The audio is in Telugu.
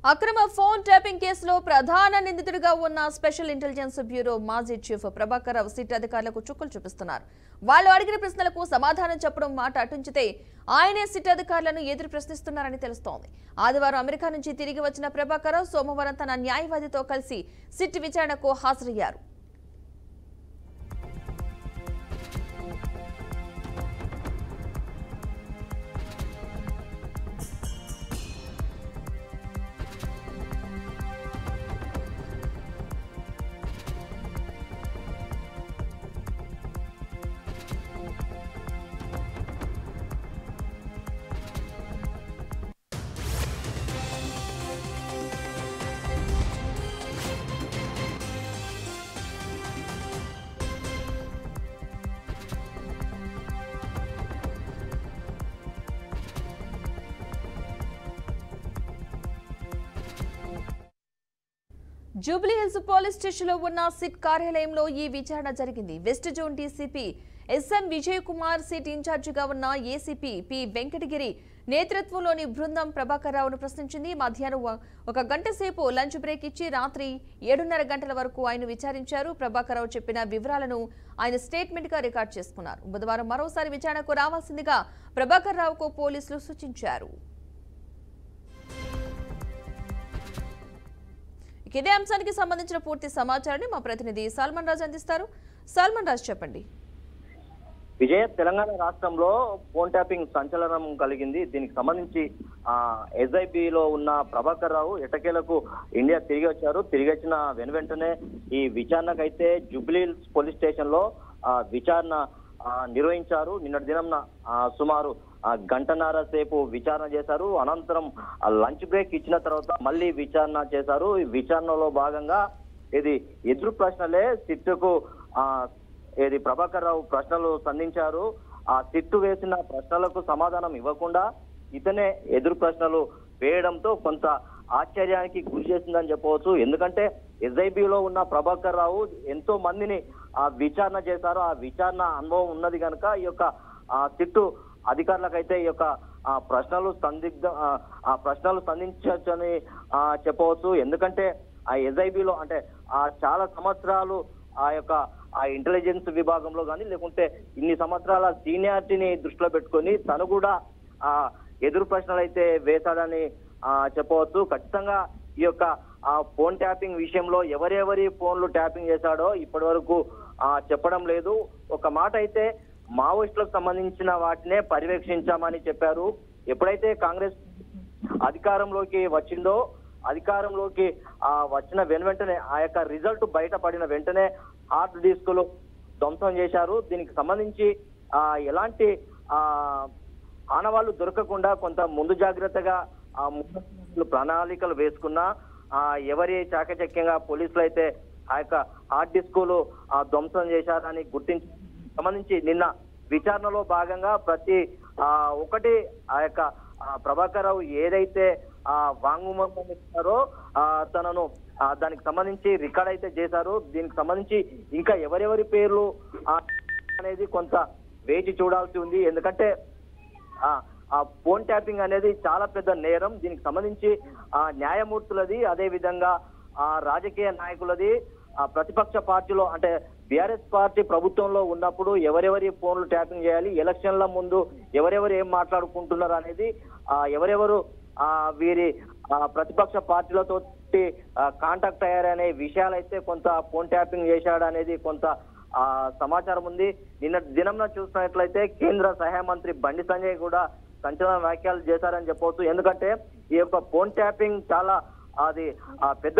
అక్రమ ఫోన్ ట్యాపింగ్ కేసులో ప్రధాన నిందితుడిగా ఉన్న స్పెషల్ ఇంటెలిజెన్స్ బ్యూరో మాజీ చీఫ్ ప్రభాకర్ రావు సిట్ అధికారులకు చుక్కలు చూపిస్తున్నారు. వాళ్ళు అడిగిన ప్రశ్నలకు సమాధానం చెప్పడం మాట అటుంచితే ఆయనే సిట్ అధికారులను ఎదురు ప్రశ్నిస్తున్నారని తెలుస్తోంది. ఆదివారం అమెరికా నుంచి తిరిగి వచ్చిన ప్రభాకర్ రావు సోమవారం తన న్యాయవాదితో కలిసి సిట్ విచారణకు హాజరయ్యారు. జూబ్లీ హిల్స్ పోలీస్ స్టేషన్లో ఉన్న సిట్ కార్యాలయంలో ఈ విచారణ జరిగింది. West zone DCP SM Vijay Kumar, SIT ఇన్ఛార్జిగా ఉన్న ఏసీపీ పి వెంకటగిరి నేతృత్వంలోని బృందం ప్రభాకర్ రావును ప్రశ్నించింది. మధ్యాహ్నం 1 గంట సేపు లంచ్ బ్రేక్ ఇచ్చి రాత్రి 7:30 గంటల వరకు ఆయన విచారించారు. ప్రభాకర్ రావు చెప్పిన వివరాలను ఆయన స్టేట్మెంట్ గా రికార్డు చేసుకున్నారు. బుధవారం మరోసారి విచారణకు రావాల్సిందిగా ప్రభాకర్ రావుకు పోలీసులు సూచించారు. ఇదే అంశానికి సంబంధించిన పూర్తి సమాచారాన్ని మా ప్రతినిధి సల్మాన్ రాజ్ అందిస్తారు. సల్మాన్ రాజ్, చెప్పండి. విజయ, తెలంగాణ రాష్ట్రంలో ఫోన్ ట్యాపింగ్ సంచలనం కలిగింది. దీనికి సంబంధించి ఎస్ఐబిలో ఉన్న ప్రభాకర్ రావు ఎటకేలకు ఇండియా తిరిగి వచ్చారు. తిరిగి వచ్చిన వెంటనే ఈ విచారణకైతే జూబ్లీ హిల్స్ పోలీస్ స్టేషన్ లో విచారణ నిర్వహించారు. నిన్నటి దినం సుమారు 1.5 గంటల సేపు విచారణ చేశారు. అనంతరం లంచ్ బ్రేక్ ఇచ్చిన తర్వాత మళ్ళీ విచారణ చేశారు. ఈ విచారణలో భాగంగా ఇది ఎదురు ప్రశ్నలే సిట్టుకు ప్రభాకర్ రావు ప్రశ్నలు సంధించారు. ఆ సిట్టు వేసిన ప్రశ్నలకు సమాధానం ఇవ్వకుండా ఇతనే ఎదురు ప్రశ్నలు వేయడంతో కొంత ఆశ్చర్యానికి గురి చేసిందని చెప్పవచ్చు. ఎందుకంటే ఎస్ఐబిలో ఉన్న ప్రభాకర్ రావు ఎంతో మందిని విచారణ చేశారు. ఆ విచారణ అనుభవం ఉన్నది కనుక ఈ యొక్క సిట్టు అధికారులకైతే ఈ యొక్క ప్రశ్నలు సంధించవచ్చని చెప్పవచ్చు. ఎందుకంటే ఆ ఎస్ఐబిలో అంటే చాలా సంవత్సరాలు ఆ ఇంటెలిజెన్స్ విభాగంలో కానీ లేకుంటే ఇన్ని సంవత్సరాల సీనియారిటీని దృష్టిలో పెట్టుకొని తను కూడా ఎదురు ప్రశ్నలు అయితే వేశాడని చెప్పవచ్చు. ఖచ్చితంగా ఈ యొక్క ఫోన్ ట్యాపింగ్ విషయంలో ఎవరెవరి ఫోన్లు ట్యాపింగ్ చేశాడో ఇప్పటి వరకు చెప్పడం లేదు. ఒక మాట అయితే మావోయిస్టులకు సంబంధించిన వాటినే పర్యవేక్షించామని చెప్పారు. ఎప్పుడైతే కాంగ్రెస్ అధికారంలోకి వచ్చిందో అధికారంలోకి వచ్చిన వెంటనే ఆ యొక్క రిజల్ట్ బయటపడిన వెంటనే హార్డ్ డిస్కులు ధ్వంసం చేశారు. దీనికి సంబంధించి ఎలాంటి ఆనవాళ్లు దొరకకుండా కొంత ముందు జాగ్రత్తగా ప్రణాళికలు వేసుకున్నా ఎవరి చాకచక్యంగా పోలీసులు అయితే ఆ యొక్క హార్డ్ డిస్కులు ధ్వంసం చేశారని గుర్తించి సంబంధించి నిన్న విచారణలో భాగంగా ప్రతి ఒక్కటి ఆ యొక్క ప్రభాకర్ రావు ఏదైతే వాంగ్మూలం ఇస్తారో తనను దానికి సంబంధించి రికార్డ్ అయితే చేశారు. దీనికి సంబంధించి ఇంకా ఎవరెవరి పేర్లు అనేది కొంత వేచి చూడాల్సి ఉంది. ఎందుకంటే ఆ ఫోన్ ట్యాపింగ్ అనేది చాలా పెద్ద నేరం. దీనికి సంబంధించి న్యాయమూర్తులది, అదే విధంగా రాజకీయ నాయకులది, ప్రతిపక్ష పార్టీలో అంటే బీఆర్ఎస్ పార్టీ ప్రభుత్వంలో ఉన్నప్పుడు ఎవరెవరి ఫోన్లు ట్యాపింగ్ చేయాలి, ఎలక్షన్ల ముందు ఎవరెవరు ఏం మాట్లాడుకుంటున్నారు అనేది, ఎవరెవరు వీరి ప్రతిపక్ష పార్టీలతో కాంటాక్ట్ అయ్యారనే విషయాలైతే కొంత ఫోన్ ట్యాపింగ్ చేశాడనేది కొంత సమాచారం ఉంది. నిన్న దినంలో చూసినట్లయితే కేంద్ర సహాయ మంత్రి బండి సంజయ్ కూడా సంచలన వ్యాఖ్యలు చేశారని చెప్పవచ్చు. ఎందుకంటే ఈ యొక్క ఫోన్ ట్యాపింగ్ చాలా అది పెద్ద